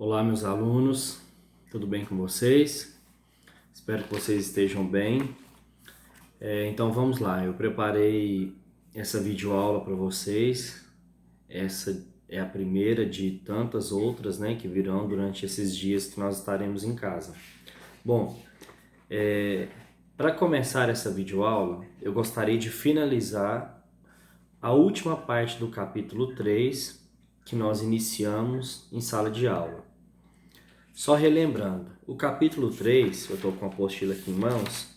Olá, meus alunos, tudo bem com vocês? Espero que vocês estejam bem. Então vamos lá, eu preparei essa videoaula para vocês. Essa é a primeira de tantas outras, né, que virão durante esses dias que nós estaremos em casa. Bom, para começar essa videoaula, eu gostaria de finalizar a última parte do capítulo 3 que nós iniciamos em sala de aula. Só relembrando, o capítulo 3, eu estou com a apostila aqui em mãos,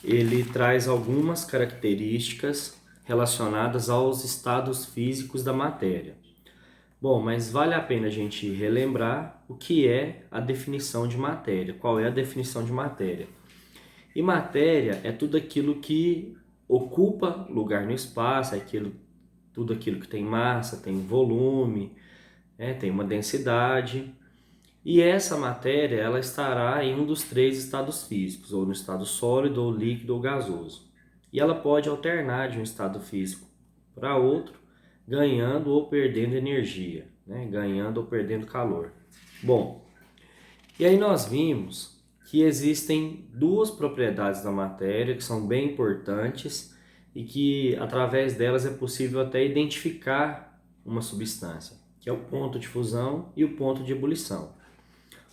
ele traz algumas características relacionadas aos estados físicos da matéria. Bom, mas vale a pena a gente relembrar o que é a definição de matéria, qual é a definição de matéria. E matéria é tudo aquilo que ocupa lugar no espaço, tudo aquilo que tem massa, tem volume, tem uma densidade. E essa matéria ela estará em um dos três estados físicos, ou no estado sólido, ou líquido, ou gasoso. E ela pode alternar de um estado físico para outro, ganhando ou perdendo energia, ganhando ou perdendo calor. Bom, e aí nós vimos que existem duas propriedades da matéria que são bem importantes e que através delas é possível até identificar uma substância, que é o ponto de fusão e o ponto de ebulição.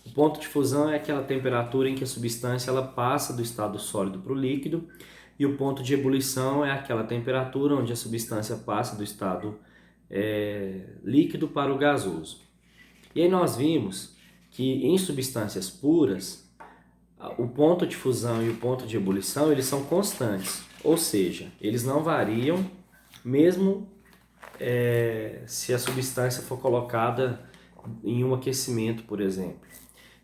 O ponto de fusão é aquela temperatura em que a substância ela passa do estado sólido para o líquido, e o ponto de ebulição é aquela temperatura onde a substância passa do estado líquido para o gasoso. E aí nós vimos que em substâncias puras, o ponto de fusão e o ponto de ebulição eles são constantes, ou seja, eles não variam mesmo se a substância for colocada em um aquecimento, por exemplo.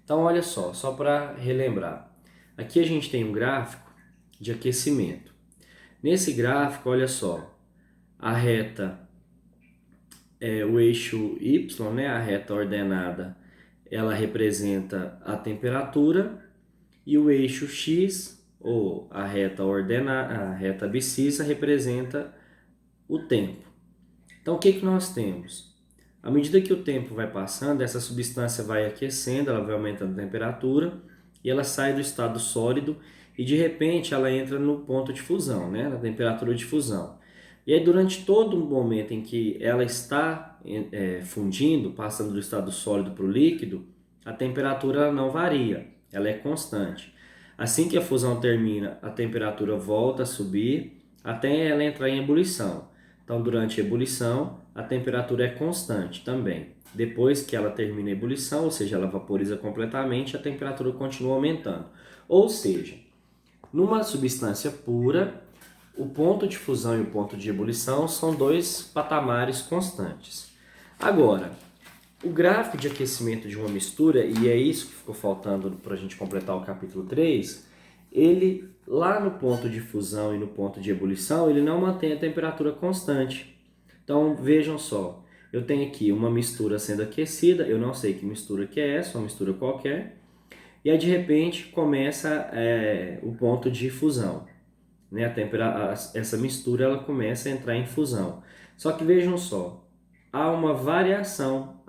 Então, olha só para relembrar. Aqui a gente tem um gráfico de aquecimento. Nesse gráfico, olha só, a reta, o eixo Y, né, a reta ordenada, ela representa a temperatura, e o eixo X, ou a reta abscissa, representa o tempo. Então, o que nós temos? À medida que o tempo vai passando, essa substância vai aquecendo, ela vai aumentando a temperatura e ela sai do estado sólido e de repente ela entra no ponto de fusão, né? Na temperatura de fusão. E aí durante todo o momento em que ela está fundindo, passando do estado sólido para o líquido, a temperatura não varia, ela é constante. Assim que a fusão termina, a temperatura volta a subir até ela entrar em ebulição. Então, durante a ebulição, a temperatura é constante também. Depois que ela termina a ebulição, ou seja, ela vaporiza completamente, a temperatura continua aumentando. Ou seja, numa substância pura, o ponto de fusão e o ponto de ebulição são dois patamares constantes. Agora, o gráfico de aquecimento de uma mistura, e é isso que ficou faltando para a gente completar o capítulo 3, ele, lá no ponto de fusão e no ponto de ebulição, ele não mantém a temperatura constante. Então, vejam só, eu tenho aqui uma mistura sendo aquecida, eu não sei que mistura que é essa, uma mistura qualquer, e aí de repente começa o ponto de fusão. Né? Essa mistura ela começa a entrar em fusão. Só que vejam só, há uma variação,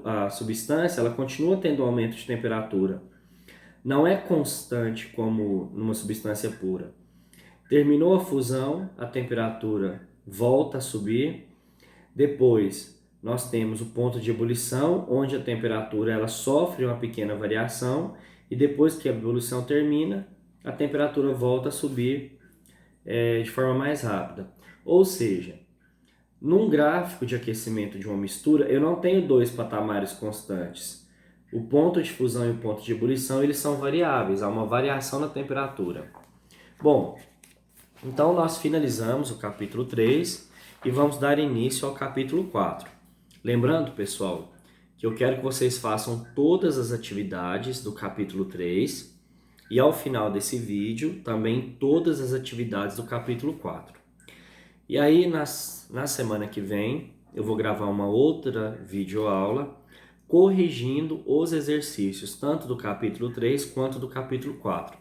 a substância ela continua tendo um aumento de temperatura. Não é constante como numa substância pura. Terminou a fusão, a temperatura volta a subir. Depois, nós temos o ponto de ebulição, onde a temperatura ela sofre uma pequena variação. E depois que a ebulição termina, a temperatura volta a subir de forma mais rápida. Ou seja, num gráfico de aquecimento de uma mistura, eu não tenho dois patamares constantes. O ponto de fusão e o ponto de ebulição, eles são variáveis, há uma variação na temperatura. Bom, então nós finalizamos o capítulo 3 e vamos dar início ao capítulo 4. Lembrando, pessoal, que eu quero que vocês façam todas as atividades do capítulo 3 e ao final desse vídeo também todas as atividades do capítulo 4. E aí na semana que vem eu vou gravar uma outra videoaula corrigindo os exercícios, tanto do capítulo 3 quanto do capítulo 4.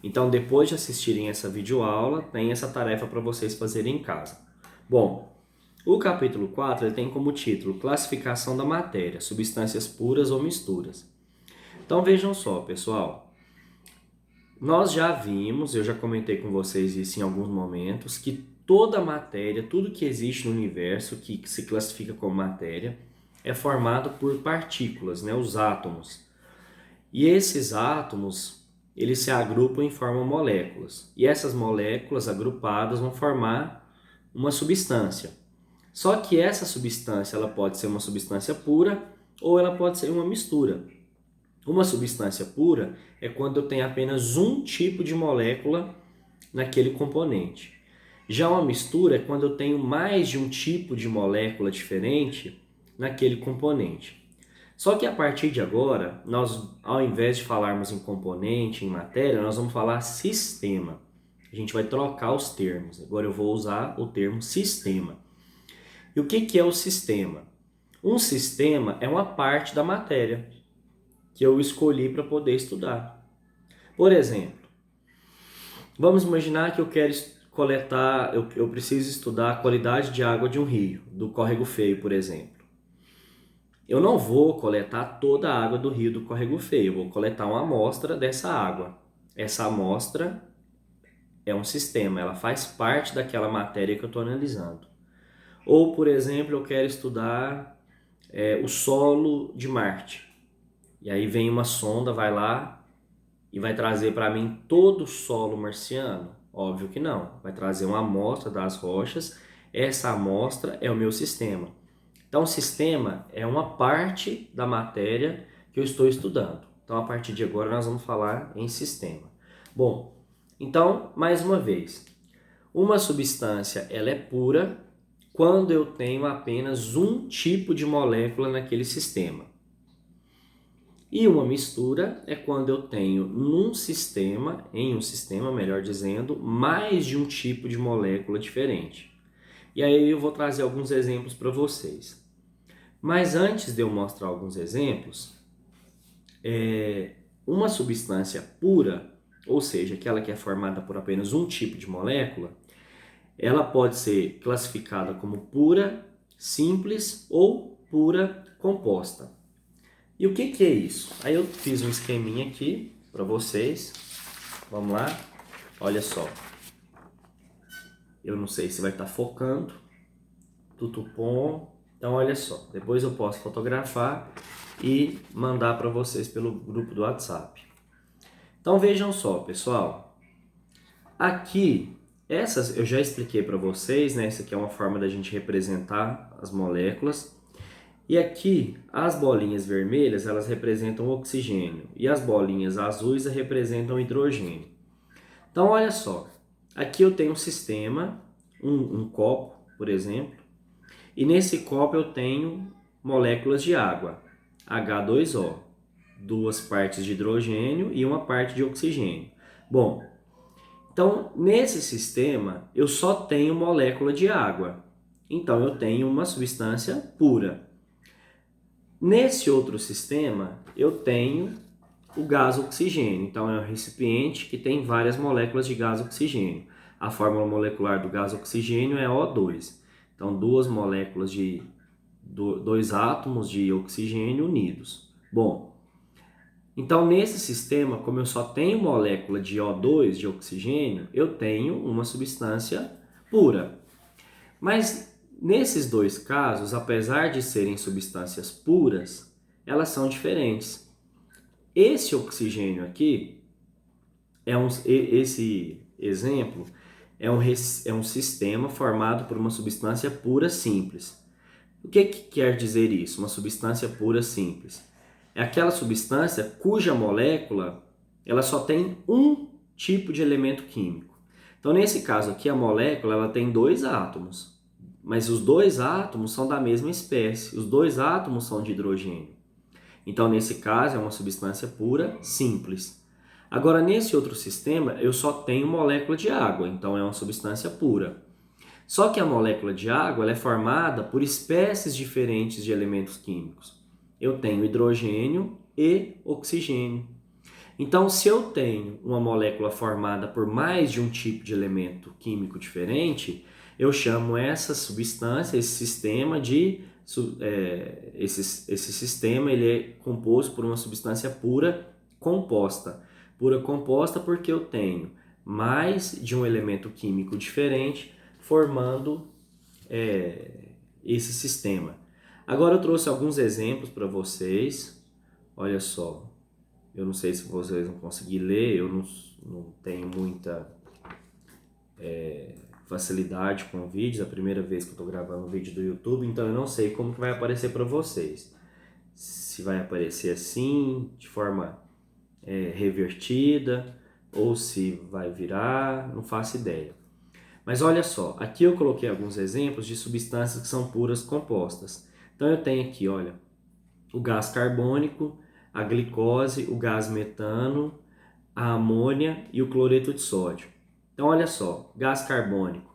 Então, depois de assistirem essa videoaula, tem essa tarefa para vocês fazerem em casa. Bom, O capítulo 4 ele tem como título Classificação da matéria, substâncias puras ou misturas. Então vejam só, pessoal. Nós já vimos, eu já comentei com vocês isso em alguns momentos, que toda matéria, tudo que existe no universo que se classifica como matéria, é formado por partículas, né, os átomos. E esses átomos, eles se agrupam e formam moléculas. E essas moléculas agrupadas vão formar uma substância. Só que essa substância, ela pode ser uma substância pura ou ela pode ser uma mistura. Uma substância pura é quando eu tenho apenas um tipo de molécula naquele componente. Já uma mistura é quando eu tenho mais de um tipo de molécula diferente naquele componente. Só que a partir de agora, nós, ao invés de falarmos em componente, em matéria, nós vamos falar sistema. A gente vai trocar os termos. Agora eu vou usar o termo sistema. E o que é o sistema? Um sistema é uma parte da matéria que eu escolhi para poder estudar. Por exemplo, vamos imaginar que eu quero coletar, eu preciso estudar a qualidade de água de um rio, do Córrego Feio, por exemplo. Eu não vou coletar toda a água do rio do Córrego Feio, eu vou coletar uma amostra dessa água. Essa amostra é um sistema, ela faz parte daquela matéria que eu estou analisando. Ou, por exemplo, eu quero estudar o solo de Marte. E aí vem uma sonda, vai lá e vai trazer para mim todo o solo marciano? Óbvio que não. Vai trazer uma amostra das rochas. Essa amostra é o meu sistema. Então, o sistema é uma parte da matéria que eu estou estudando. Então, a partir de agora, nós vamos falar em sistema. Bom, então, mais uma vez, uma substância ela é pura quando eu tenho apenas um tipo de molécula naquele sistema. E uma mistura é quando eu tenho em um sistema, melhor dizendo, mais de um tipo de molécula diferente. E aí eu vou trazer alguns exemplos para vocês. Mas antes de eu mostrar alguns exemplos, uma substância pura, ou seja, aquela que é formada por apenas um tipo de molécula, ela pode ser classificada como pura, simples ou pura composta. E o que é isso? Aí eu fiz um esqueminha aqui para vocês. Vamos lá? Olha só. Eu não sei se vai estar focando. Tutupom. Então olha só. Depois eu posso fotografar e mandar para vocês pelo grupo do WhatsApp. Então vejam só, pessoal. Aqui, essas eu já expliquei para vocês, né? Essa aqui é uma forma da gente representar as moléculas. E aqui, as bolinhas vermelhas, elas representam o oxigênio. E as bolinhas azuis representam o hidrogênio. Então, olha só. Aqui eu tenho um sistema, um copo, por exemplo. E nesse copo eu tenho moléculas de água. H2O. 2 partes de hidrogênio e uma parte de oxigênio. Bom, então, nesse sistema, eu só tenho molécula de água. Então, eu tenho uma substância pura. Nesse outro sistema, eu tenho o gás oxigênio. Então, é um recipiente que tem várias moléculas de gás oxigênio. A fórmula molecular do gás oxigênio é O2. Então, duas moléculas de dois átomos de oxigênio unidos. Bom, então nesse sistema, como eu só tenho molécula de O2, de oxigênio, eu tenho uma substância pura. Mas nesses dois casos, apesar de serem substâncias puras, elas são diferentes. Esse oxigênio aqui, esse exemplo, é um sistema formado por uma substância pura simples. O que quer dizer isso, uma substância pura simples? É aquela substância cuja molécula ela só tem um tipo de elemento químico. Então, nesse caso aqui, a molécula ela tem 2 átomos. Mas os 2 átomos são da mesma espécie, os 2 átomos são de hidrogênio. Então, nesse caso, é uma substância pura, simples. Agora, nesse outro sistema, eu só tenho molécula de água, então é uma substância pura. Só que a molécula de água ela é formada por espécies diferentes de elementos químicos. Eu tenho hidrogênio e oxigênio. Então, se eu tenho uma molécula formada por mais de um tipo de elemento químico diferente, eu chamo essa substância, esse sistema esse sistema ele é composto por uma substância pura composta. Pura composta porque eu tenho mais de um elemento químico diferente formando esse sistema. Agora eu trouxe alguns exemplos para vocês. Olha só, eu não sei se vocês vão conseguir ler, eu não tenho muita facilidade com vídeos, é a primeira vez que eu estou gravando um vídeo do YouTube, então eu não sei como que vai aparecer para vocês. Se vai aparecer assim, de forma revertida, ou se vai virar, não faço ideia. Mas olha só, aqui eu coloquei alguns exemplos de substâncias que são puras compostas. Então eu tenho aqui, olha, o gás carbônico, a glicose, o gás metano, a amônia e o cloreto de sódio. Então olha só, gás carbônico,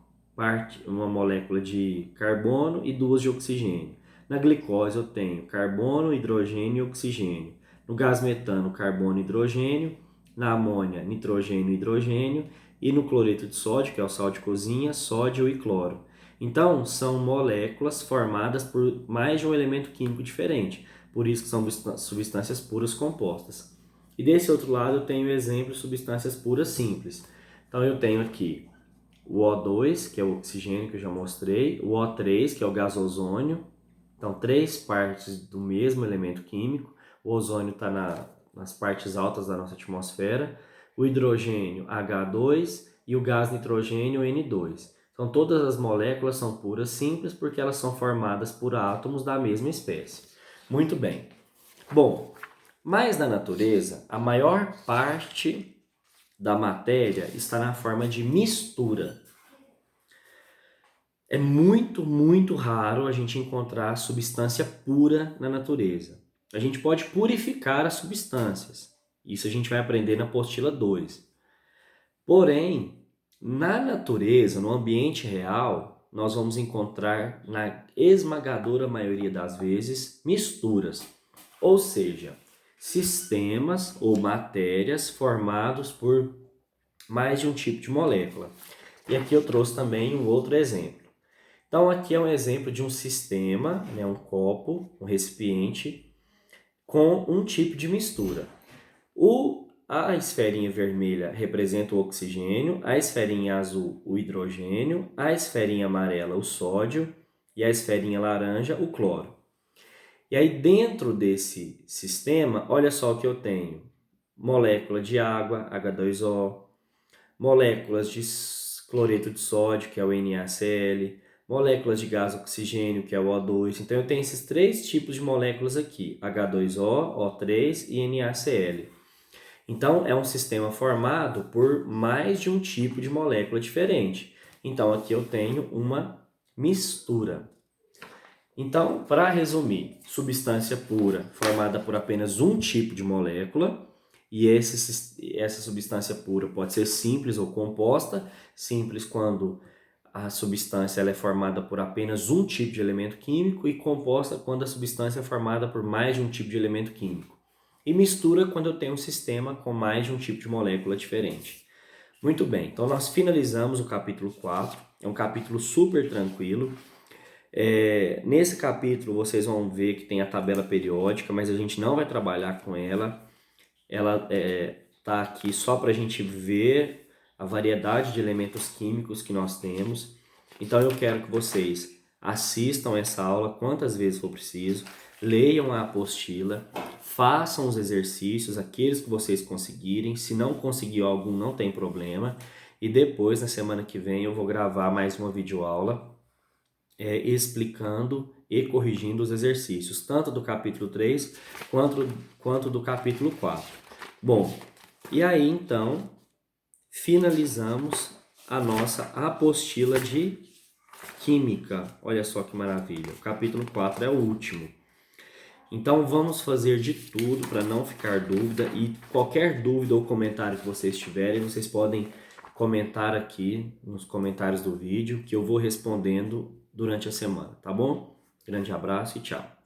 uma molécula de carbono e duas de oxigênio. Na glicose eu tenho carbono, hidrogênio e oxigênio. No gás metano, carbono e hidrogênio. Na amônia, nitrogênio e hidrogênio. E no cloreto de sódio, que é o sal de cozinha, sódio e cloro. Então, são moléculas formadas por mais de um elemento químico diferente. Por isso que são substâncias puras compostas. E desse outro lado eu tenho exemplo de substâncias puras simples. Então eu tenho aqui o O2, que é o oxigênio que eu já mostrei, o O3, que é o gás ozônio. Então, 3 partes do mesmo elemento químico. O ozônio está nas partes altas da nossa atmosfera. O hidrogênio, H2, e o gás nitrogênio, N2. Então, todas as moléculas são puras simples porque elas são formadas por átomos da mesma espécie. Muito bem. Bom, mas na natureza, a maior parte da matéria está na forma de mistura. É muito, muito raro a gente encontrar substância pura na natureza. A gente pode purificar as substâncias. Isso a gente vai aprender na apostila 2. Porém, na natureza, no ambiente real, nós vamos encontrar, na esmagadora maioria das vezes, misturas. Ou seja, sistemas ou matérias formados por mais de um tipo de molécula. E aqui eu trouxe também um outro exemplo. Então aqui é um exemplo de um sistema, né, um copo, um recipiente, com um tipo de mistura. A esferinha vermelha representa o oxigênio, a esferinha azul o hidrogênio, a esferinha amarela o sódio e a esferinha laranja o cloro. E aí dentro desse sistema, olha só o que eu tenho. Molécula de água, H2O, moléculas de cloreto de sódio, que é o NaCl, moléculas de gás oxigênio, que é o O2. Então eu tenho esses 3 tipos de moléculas aqui, H2O, O3 e NaCl. Então é um sistema formado por mais de um tipo de molécula diferente. Então aqui eu tenho uma mistura. Então, para resumir, substância pura formada por apenas um tipo de molécula, e essa substância pura pode ser simples ou composta. Simples quando a substância ela é formada por apenas um tipo de elemento químico, e composta quando a substância é formada por mais de um tipo de elemento químico. E mistura quando eu tenho um sistema com mais de um tipo de molécula diferente. Muito bem, então nós finalizamos o capítulo 4, é um capítulo super tranquilo. Nesse capítulo vocês vão ver que tem a tabela periódica, mas a gente não vai trabalhar com ela. Ela está aqui só para a gente ver a variedade de elementos químicos que nós temos. Então eu quero que vocês assistam essa aula quantas vezes for preciso, leiam a apostila, façam os exercícios, aqueles que vocês conseguirem. Se não conseguir algum, não tem problema. E depois, na semana que vem, eu vou gravar mais uma videoaula explicando e corrigindo os exercícios, tanto do capítulo 3 quanto do capítulo 4. Bom, e aí então finalizamos a nossa apostila de Química. Olha só que maravilha, o capítulo 4 é o último. Então vamos fazer de tudo para não ficar dúvida, e qualquer dúvida ou comentário que vocês tiverem, vocês podem comentar aqui nos comentários do vídeo, que eu vou respondendo durante a semana, tá bom? Grande abraço e tchau!